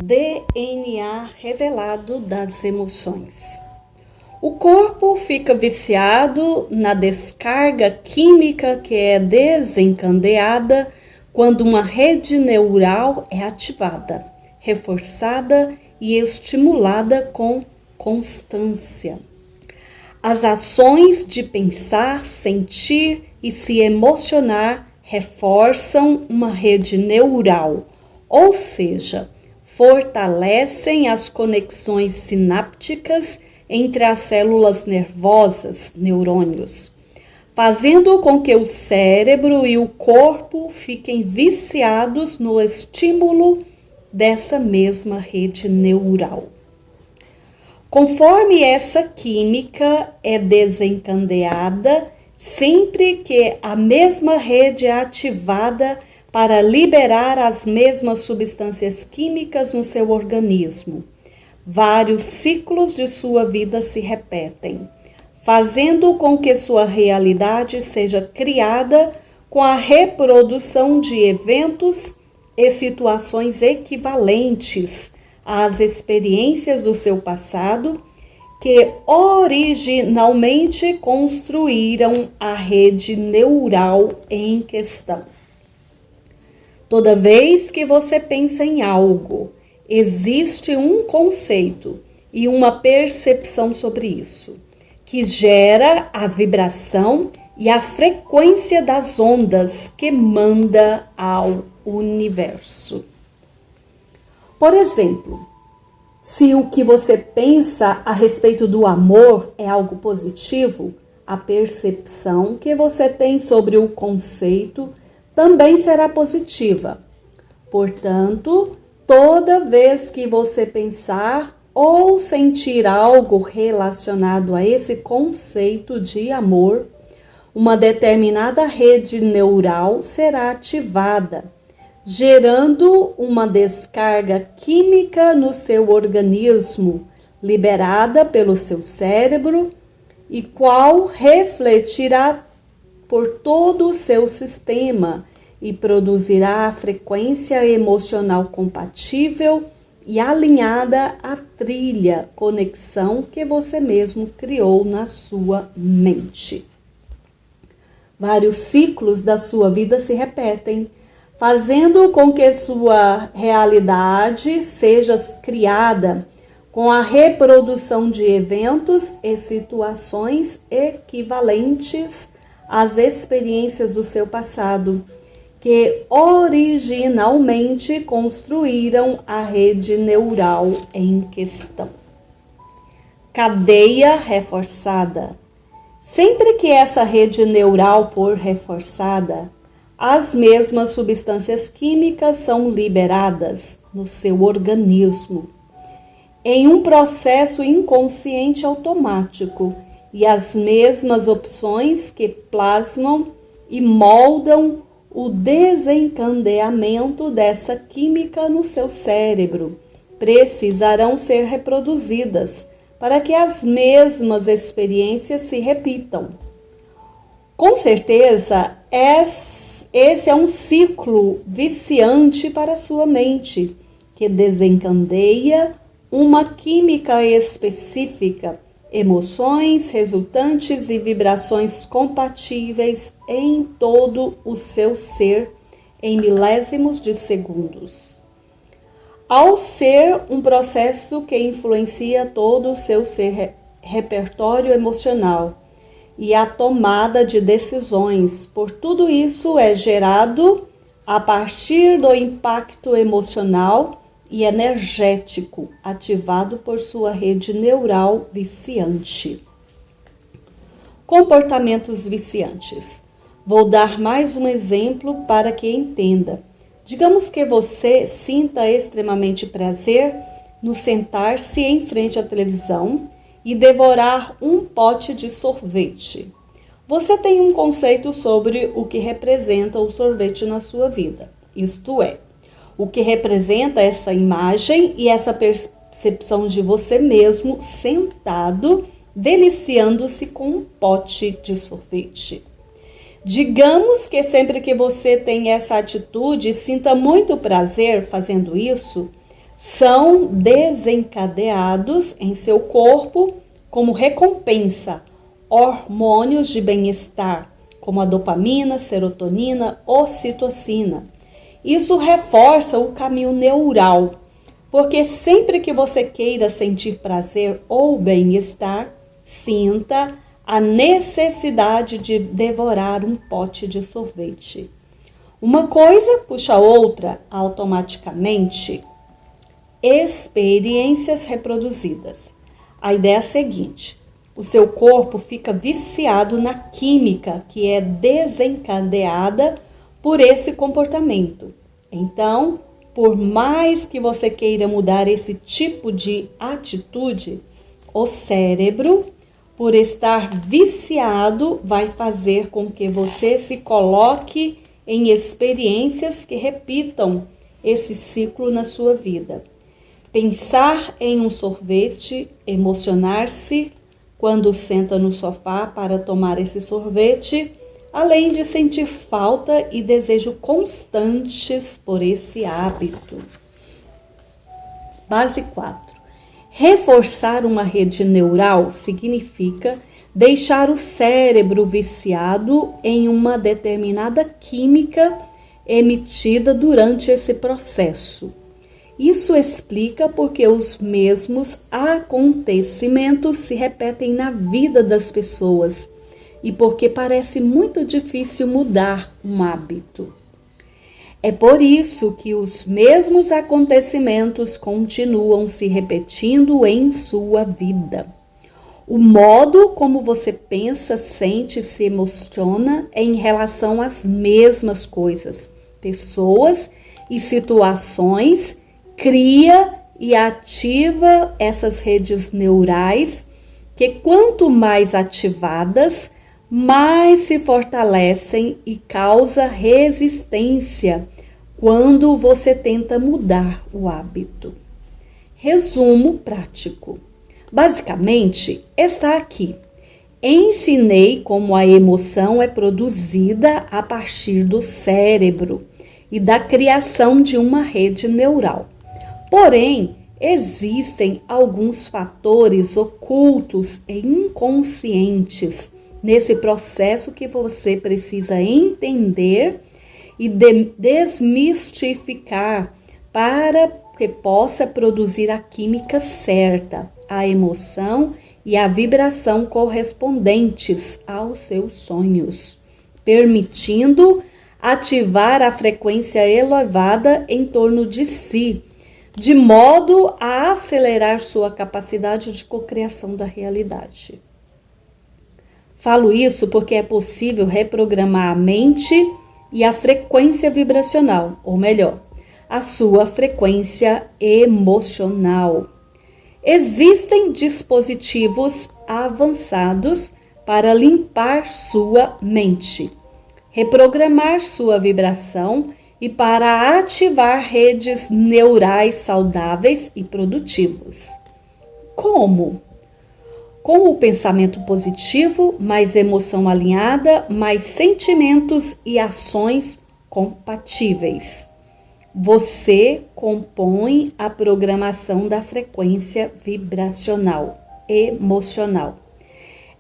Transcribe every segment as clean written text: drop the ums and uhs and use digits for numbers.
DNA revelado das emoções. O corpo fica viciado na descarga química que é desencadeada quando uma rede neural é ativada, reforçada e estimulada com constância. As ações de pensar, sentir e se emocionar reforçam uma rede neural, ou seja, fortalecem as conexões sinápticas entre as células nervosas, neurônios, fazendo com que o cérebro e o corpo fiquem viciados no estímulo dessa mesma rede neural. Conforme essa química é desencadeada, sempre que a mesma rede é ativada para liberar as mesmas substâncias químicas no seu organismo, vários ciclos de sua vida se repetem, fazendo com que sua realidade seja criada com a reprodução de eventos e situações equivalentes às experiências do seu passado, que originalmente construíram a rede neural em questão. Toda vez que você pensa em algo, existe um conceito e uma percepção sobre isso, que gera a vibração e a frequência das ondas que manda ao universo. Por exemplo, se o que você pensa a respeito do amor é algo positivo, a percepção que você tem sobre o conceito também será positiva. Portanto, toda vez que você pensar ou sentir algo relacionado a esse conceito de amor, uma determinada rede neural será ativada, gerando uma descarga química no seu organismo, liberada pelo seu cérebro, e qual refletirá por todo o seu sistema e produzirá a frequência emocional compatível e alinhada à trilha, conexão que você mesmo criou na sua mente. Vários ciclos da sua vida se repetem, fazendo com que sua realidade seja criada com a reprodução de eventos e situações equivalentes às experiências do seu passado, que originalmente construíram a rede neural em questão. Cadeia reforçada. Sempre que essa rede neural for reforçada, as mesmas substâncias químicas são liberadas no seu organismo, em um processo inconsciente automático, e as mesmas opções que plasmam e moldam o desencadeamento dessa química no seu cérebro precisarão ser reproduzidas para que as mesmas experiências se repitam. Com certeza, esse é um ciclo viciante para a sua mente, que desencadeia uma química específica, emoções resultantes e vibrações compatíveis em todo o seu ser em milésimos de segundos. Ao ser um processo que influencia todo o seu repertório emocional e a tomada de decisões, por tudo isso é gerado a partir do impacto emocional e energético ativado por sua rede neural viciante. Comportamentos viciantes. Vou dar mais um exemplo para que entenda. Digamos que você sinta extremamente prazer no sentar-se em frente à televisão e devorar um pote de sorvete. Você tem um conceito sobre o que representa o sorvete na sua vida, isto é, o que representa essa imagem e essa percepção de você mesmo sentado, deliciando-se com um pote de sorvete. Digamos que sempre que você tem essa atitude e sinta muito prazer fazendo isso, são desencadeados em seu corpo como recompensa hormônios de bem-estar, como a dopamina, serotonina, ocitocina. Isso reforça o caminho neural, porque sempre que você queira sentir prazer ou bem-estar, sinta a necessidade de devorar um pote de sorvete. Uma coisa puxa a outra automaticamente. Experiências reproduzidas. A ideia é a seguinte: o seu corpo fica viciado na química que é desencadeada por esse comportamento. Então, por mais que você queira mudar esse tipo de atitude, o cérebro, por estar viciado, vai fazer com que você se coloque em experiências que repitam esse ciclo na sua vida. Pensar em um sorvete, emocionar-se quando senta no sofá para tomar esse sorvete, além de sentir falta e desejo constantes por esse hábito. Base 4. Reforçar uma rede neural significa deixar o cérebro viciado em uma determinada química emitida durante esse processo. Isso explica porque os mesmos acontecimentos se repetem na vida das pessoas e porque parece muito difícil mudar um hábito. É por isso que os mesmos acontecimentos continuam se repetindo em sua vida. O modo como você pensa, sente e se emociona é em relação às mesmas coisas, pessoas e situações, cria e ativa essas redes neurais que, quanto mais ativadas, mais se fortalecem e causa resistência quando você tenta mudar o hábito. Resumo prático. Basicamente, está aqui. Ensinei como a emoção é produzida a partir do cérebro e da criação de uma rede neural. Porém, existem alguns fatores ocultos e inconscientes nesse processo que você precisa entender e desmistificar para que possa produzir a química certa, a emoção e a vibração correspondentes aos seus sonhos, permitindo ativar a frequência elevada em torno de si, de modo a acelerar sua capacidade de cocriação da realidade. Falo isso porque é possível reprogramar a mente e a frequência vibracional, ou melhor, a sua frequência emocional. Existem dispositivos avançados para limpar sua mente, reprogramar sua vibração e para ativar redes neurais saudáveis e produtivos. Como? Com o pensamento positivo, mais emoção alinhada, mais sentimentos e ações compatíveis. Você compõe a programação da frequência vibracional, emocional.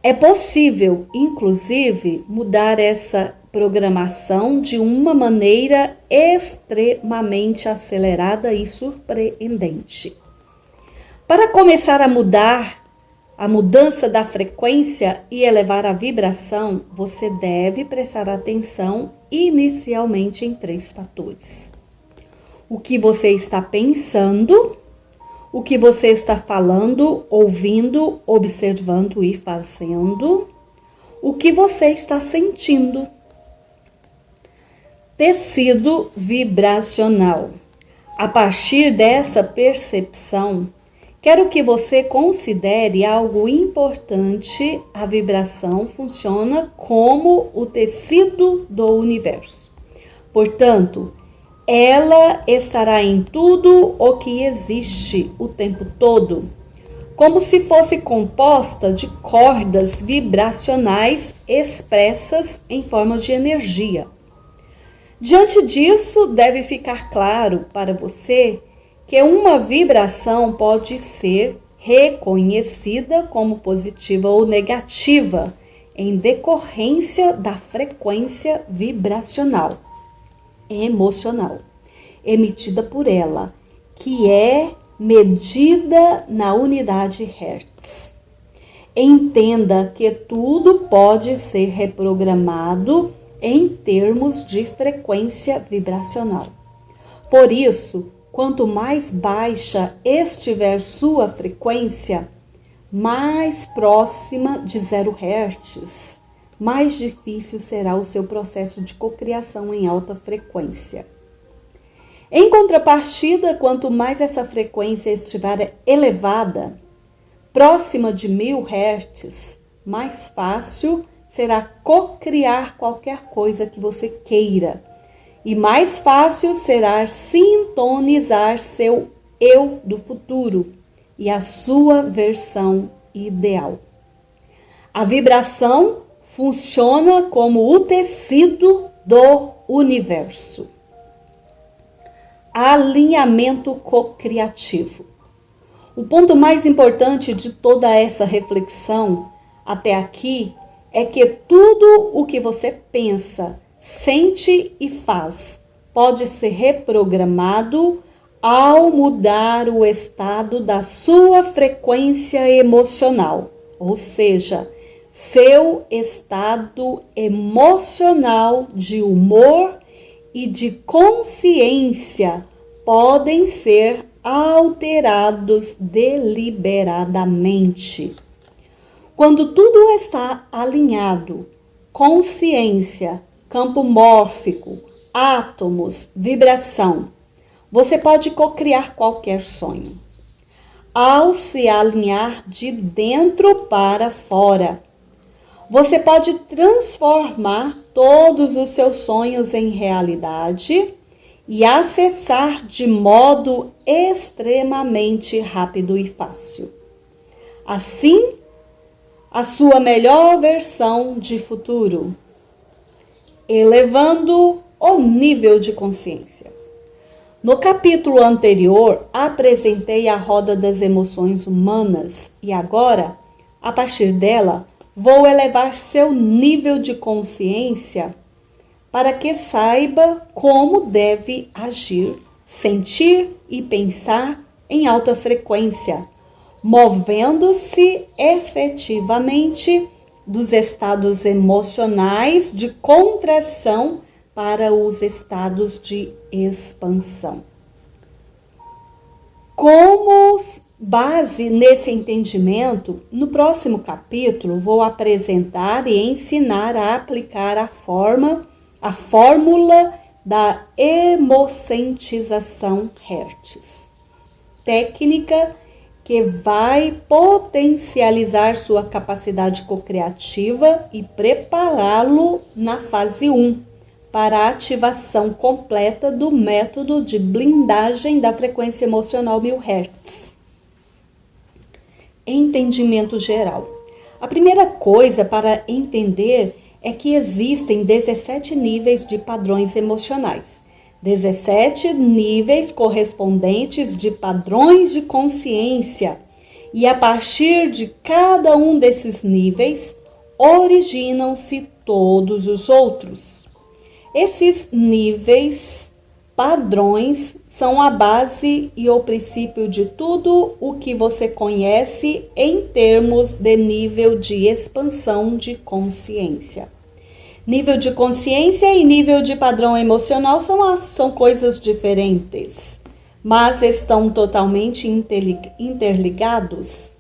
É possível, inclusive, mudar essa programação de uma maneira extremamente acelerada e surpreendente. Para começar a mudança da frequência e elevar a vibração, você deve prestar atenção inicialmente em 3 fatores. O que você está pensando, o que você está falando, ouvindo, observando e fazendo, o que você está sentindo. Tecido vibracional. A partir dessa percepção, quero que você considere algo importante. A vibração funciona como o tecido do universo. Portanto, ela estará em tudo o que existe o tempo todo, como se fosse composta de cordas vibracionais expressas em forma de energia. Diante disso, deve ficar claro para você que uma vibração pode ser reconhecida como positiva ou negativa em decorrência da frequência vibracional emocional emitida por ela, que é medida na unidade Hertz. Entenda que tudo pode ser reprogramado em termos de frequência vibracional. Por isso, quanto mais baixa estiver sua frequência, mais próxima de 0 Hz, mais difícil será o seu processo de cocriação em alta frequência. Em contrapartida, quanto mais essa frequência estiver elevada, próxima de 1000 Hz, mais fácil será cocriar qualquer coisa que você queira. E mais fácil será sintonizar seu eu do futuro e a sua versão ideal. A vibração funciona como o tecido do universo. Alinhamento cocriativo. O ponto mais importante de toda essa reflexão até aqui é que tudo o que você pensa, sente e faz pode ser reprogramado ao mudar o estado da sua frequência emocional, ou seja, seu estado emocional de humor e de consciência podem ser alterados deliberadamente. Quando tudo está alinhado, consciência, campo mórfico, átomos, vibração, você pode cocriar qualquer sonho. Ao se alinhar de dentro para fora, você pode transformar todos os seus sonhos em realidade e acessar de modo extremamente rápido e fácil. Assim, a sua melhor versão de futuro, elevando o nível de consciência. No capítulo anterior, apresentei a roda das emoções humanas e agora, a partir dela, vou elevar seu nível de consciência para que saiba como deve agir, sentir e pensar em alta frequência, movendo-se efetivamente dos estados emocionais de contração para os estados de expansão. Como base nesse entendimento, no próximo capítulo vou apresentar e ensinar a aplicar a fórmula da hemocentização Hertz, técnica que vai potencializar sua capacidade cocriativa e prepará-lo na fase 1 para a ativação completa do método de blindagem da frequência emocional 1000 Hz. Entendimento geral. A primeira coisa para entender é que existem 17 níveis de padrões emocionais. 17 níveis correspondentes de padrões de consciência. E a partir de cada um desses níveis, originam-se todos os outros. Esses níveis, padrões, são a base e o princípio de tudo o que você conhece em termos de nível de expansão de consciência. Nível de consciência e nível de padrão emocional são coisas diferentes, mas estão totalmente interligados.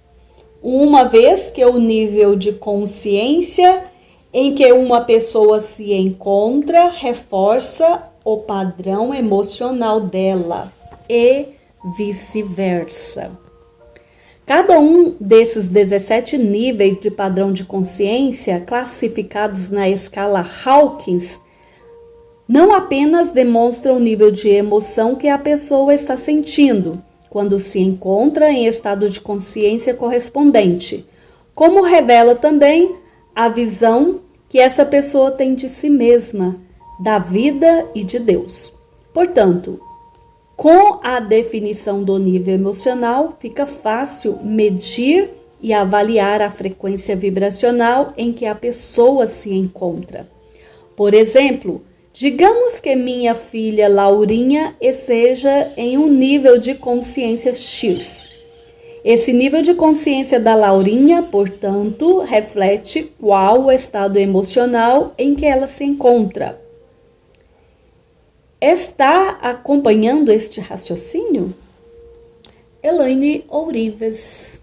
Uma vez que o nível de consciência em que uma pessoa se encontra reforça o padrão emocional dela e vice-versa. Cada um desses 17 níveis de padrão de consciência, classificados na escala Hawkins, não apenas demonstra o nível de emoção que a pessoa está sentindo quando se encontra em estado de consciência correspondente, como revela também a visão que essa pessoa tem de si mesma, da vida e de Deus. Portanto, Com a definição do nível emocional, fica fácil medir e avaliar a frequência vibracional em que a pessoa se encontra. Por exemplo, digamos que minha filha Laurinha esteja em um nível de consciência X. Esse nível de consciência da Laurinha, portanto, reflete qual o estado emocional em que ela se encontra. Está acompanhando este raciocínio? Elaine Ourives.